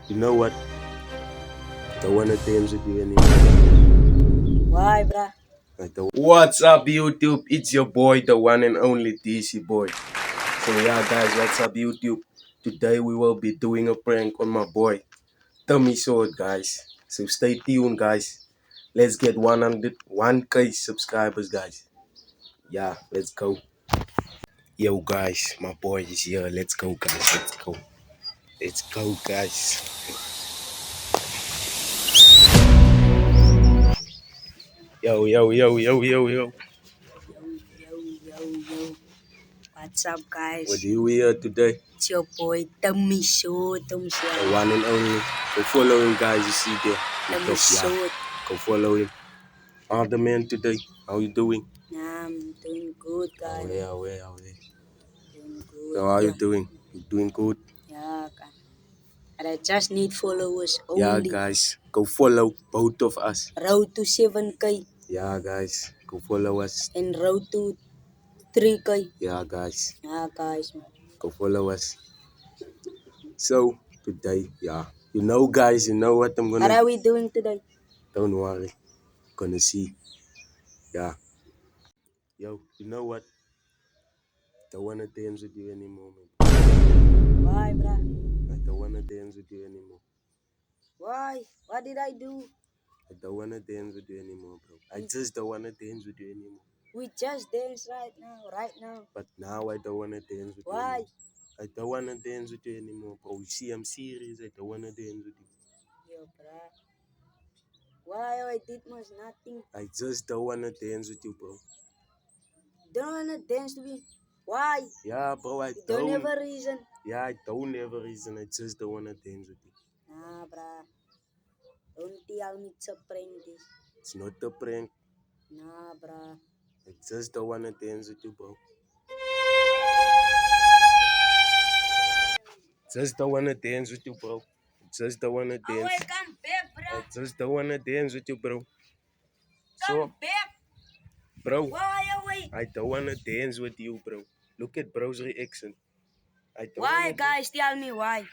You know what? Don't wanna dance with you anymore. Why, bruh? What's up, YouTube? It's your boy, the one and only DC boy. So yeah, guys, what's up, YouTube? Today we will be doing a prank on my boy, Tommy Sword, guys. So stay tuned, guys. Let's get 1K subscribers, guys. Yeah, let's go. Yo, guys, my boy is here. Let's go, guys. Let's go. Let's go, guys. Yo, yo, yo, yo, yo, yo. Yo. What's up, guys? What do we here today? It's your boy, Tommy Shoot. The one and only. Go follow him, guys. You see there. Tommy Shoot. Go follow him. How the man today? How you doing? Nah, I'm doing good, guys. Where? Doing good. So how you doing? You doing good? Yeah, guys. And I just need followers Yeah, only. guys. Go follow both of us. Road to 7K. Yeah, guys. Go follow us. And road to 3K. Yeah, guys. Yeah, guys. Go follow us. So today, yeah. You know, guys. You know what I'm What gonna. are we doing today? Don't worry. Gonna see. Yeah. Yo, you know what? Don't wanna dance with you anymore, man. Why, bruh? I don't wanna dance with you anymore. Why? What did I do? I don't wanna dance with you anymore, bro. I just don't wanna dance with you anymore. We just dance right now. But now I don't wanna dance with you Why? anymore. I don't wanna dance with you anymore, bro. You see, I'm serious. I don't wanna dance with you. Yo, bruh. Why I did much nothing? I just don't wanna dance with you, bro. Don't wanna dance with me. Why? Yeah, bro. I You don't don't. have a reason. Yeah, I don't have a reason. I just don't wanna dance with you. Nah, bruh. Don't tell me it's a prank this. It's not a prank. Nah, bruh. I just don't wanna dance with you, bro. Just don't wanna dance with you, bro. Just don't wanna dance. Come back, bruh. I just don't wanna dance with you, bro. Come back. Bro, Why away? I don't wanna dance with you, bro. Look at bro's reaction. Why, guys? Tell me why.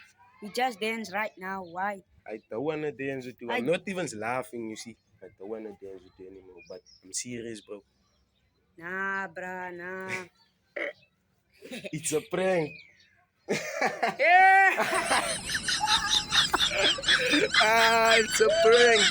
We just dance right now. Why? I don't wanna dance with you. I'm not even laughing, you see. I don't wanna dance with you anymore, but I'm serious, bro. Nah, bruh, nah. It's a prank. Yeah. It's a prank.